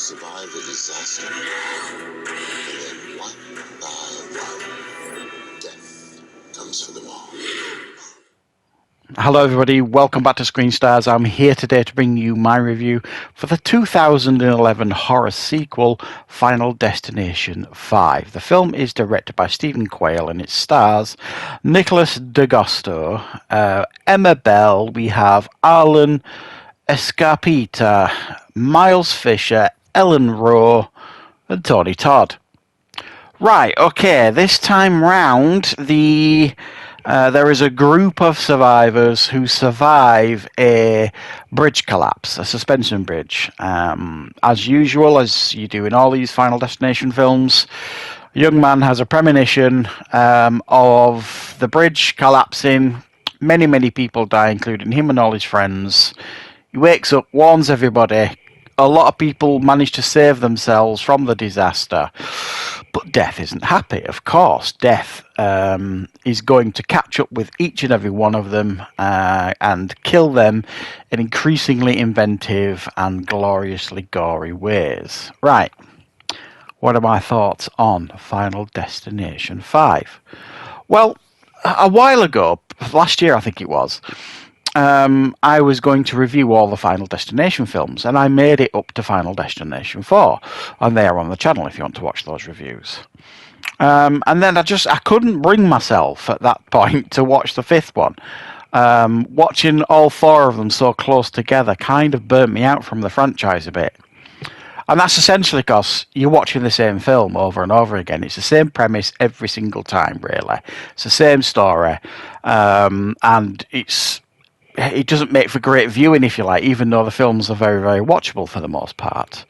survive the disaster. And then one by one, death comes for them all. Hello everybody, welcome back to Screenstars. I'm here today to bring you my review for the 2011 horror sequel, Final Destination 5. The film is directed by Stephen Quayle and it stars Nicholas D'Agosto, Emma Bell, we have Arlen Escarpita, Miles Fisher, Ellen Rowe and Tony Todd. Right, okay, this time round there is a group of survivors who survive a bridge collapse, a suspension bridge. As usual, as you do in all these Final Destination films, a young man has a premonition of the bridge collapsing. Many people die, including him and all his friends. He wakes up, warns everybody. A lot of people manage to save themselves from the disaster. But Death isn't happy, of course. Death is going to catch up with each and every one of them and kill them in increasingly inventive and gloriously gory ways. Right. What are my thoughts on Final Destination 5? Well, a while ago, last year I think it was, I was going to review all the Final Destination films, and I made it up to Final Destination 4, and they are on the channel if you want to watch those reviews. And then I couldn't bring myself at that point to watch the fifth one. Watching all four of them so close together kind of burnt me out from the franchise a bit. And that's essentially because you're watching the same film over and over again. It's the same premise every single time, really. It's the same story, and it doesn't make for great viewing, if you like, even though the films are very watchable for the most part.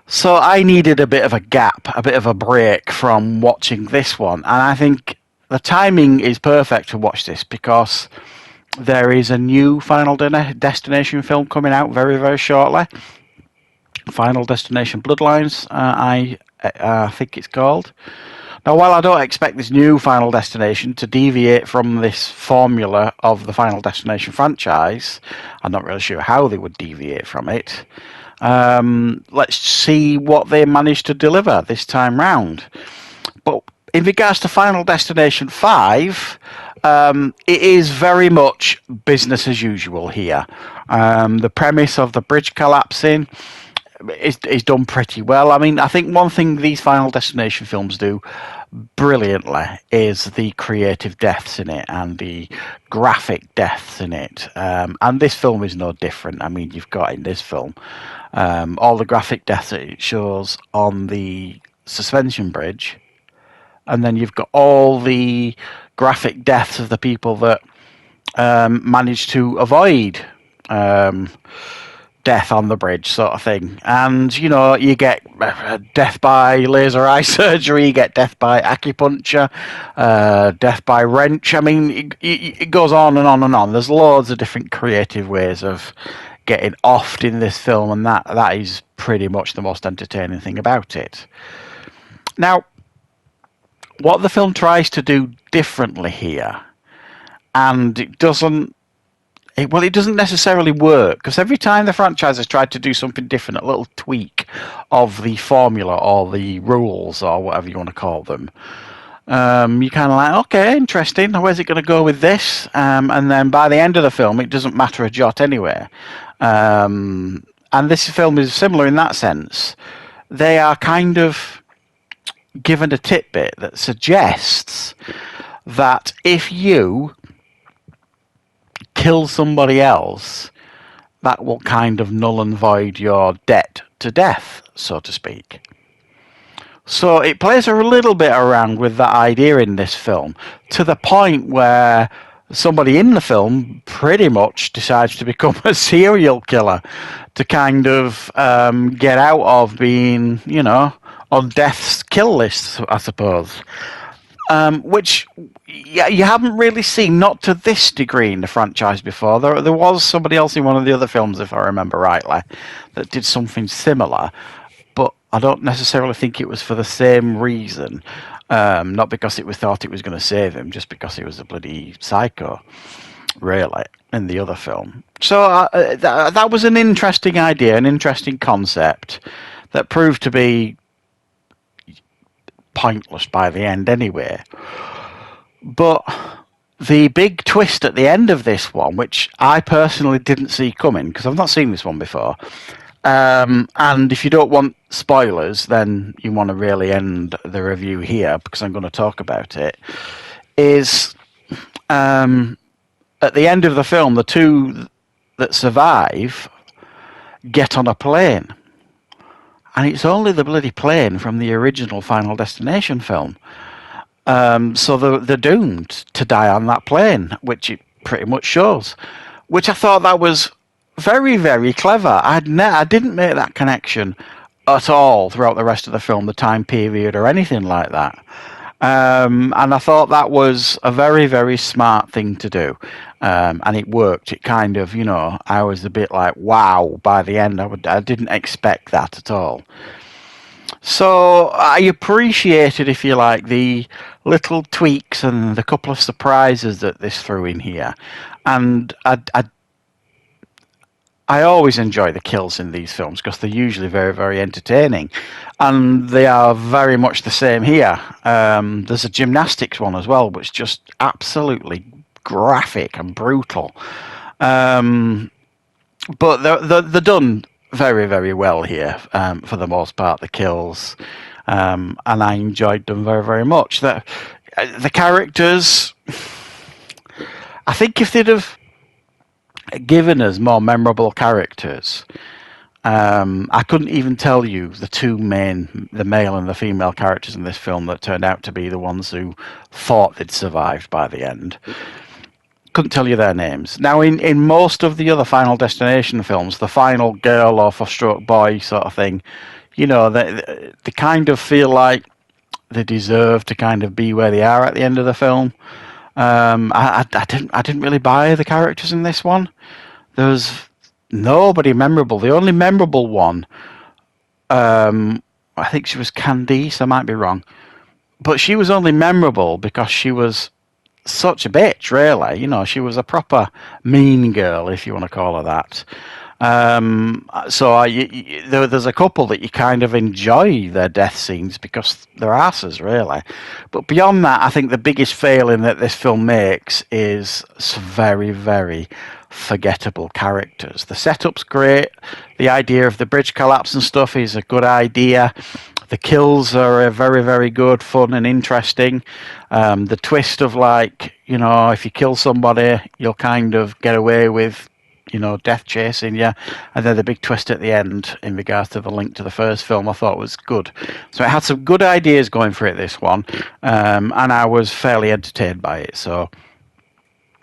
So I needed a bit of a gap, a bit of a break from watching this one. And I think the timing is perfect to watch this because there is a new Final Destination film coming out very shortly. Final Destination Bloodlines, I think it's called. Now, while I don't expect this new Final Destination to deviate from this formula of the Final Destination franchise, I'm not really sure how they would deviate from it. Let's see what they manage to deliver this time round. But in regards to Final Destination 5, it is very much business as usual here. The premise of the bridge collapsing is done pretty well. I mean, I think one thing these Final Destination films do brilliantly is the creative deaths in it and the graphic deaths in it. And this film is no different. I mean, you've got in this film all the graphic deaths that it shows on the suspension bridge, and then you've got all the graphic deaths of the people that managed to avoid death on the bridge, sort of thing. And you know, you get death by laser eye surgery, you get death by acupuncture, death by wrench. I mean, it goes on and on and on. There's loads of different creative ways of getting offed in this film, and that is pretty much the most entertaining thing about it. Now, what the film tries to do differently here, and it doesn't necessarily work, because every time the franchise has tried to do something different, a little tweak of the formula or the rules or whatever you want to call them, you're kind of like, okay, interesting, where's it going to go with this? And then by the end of the film, it doesn't matter a jot anyway. And this film is similar in that sense. They are kind of given a tidbit that suggests that if you kill somebody else, that will kind of null and void your debt to death, so to speak. So it plays a little bit around with that idea in this film, to the point where somebody in the film pretty much decides to become a serial killer to kind of get out of being, you know, on death's kill list, I suppose. Which you haven't really seen, not to this degree in the franchise before. There was somebody else in one of the other films, if I remember rightly, that did something similar, but I don't necessarily think it was for the same reason. Not because it was thought it was going to save him, just because he was a bloody psycho. really, in the other film. So that was an interesting idea, an interesting concept that proved to be pointless by the end anyway. But the big twist at the end of this one, which I personally didn't see coming, because I've not seen this one before, and if you don't want spoilers, then you want to really end the review here, because I'm going to talk about it, is at the end of the film, the two that survive get on a plane. And it's only the bloody plane from the original Final Destination film. So they're doomed to die on that plane, which it pretty much shows. Which I thought that was very, very clever. I didn't make that connection at all throughout the rest of the film, the time period or anything like that. And I thought that was a very, very smart thing to do. And it worked. It kind of, I was a bit like, wow, by the end. I didn't expect that at all. So I appreciated, if you like, the little tweaks and the couple of surprises that this threw in here. And I always enjoy the kills in these films because they're usually very, very entertaining. And they are very much the same here. There's a gymnastics one as well, which is just absolutely graphic and brutal. But they're done very, very well here, for the most part, the kills. And I enjoyed them very, very much. The characters, I think if they'd have given us more memorable characters, I couldn't even tell you the male and the female characters in this film that turned out to be the ones who thought they'd survived by the end. Couldn't tell you their names. Now, in most of the other Final Destination films, the final girl or four-stroke boy sort of thing, they kind of feel like they deserve to kind of be where they are at the end of the film. I didn't really buy the characters in this one. There was nobody memorable. The only memorable one, I think she was Candice. I might be wrong, but she was only memorable because she was such a bitch, really. She was a proper mean girl, if you want to call her that. So there's a couple that you kind of enjoy their death scenes because they're asses, really. But beyond that, I think the biggest failing that this film makes is some very, very forgettable characters. The setup's great. The idea of the bridge collapse and stuff is a good idea. The kills are very, very good, fun and interesting. The twist of if you kill somebody, you'll kind of get away with, death chasing you. And then the big twist at the end in regards to the link to the first film, I thought was good. So it had some good ideas going for it, this one. And I was fairly entertained by it. So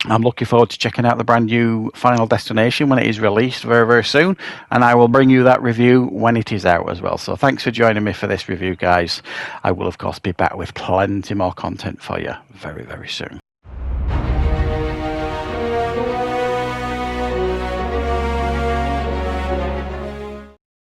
I'm looking forward to checking out the brand new Final Destination when it is released very, very soon. And I will bring you that review when it is out as well. So thanks for joining me for this review, guys. I will, of course, be back with plenty more content for you very, very soon.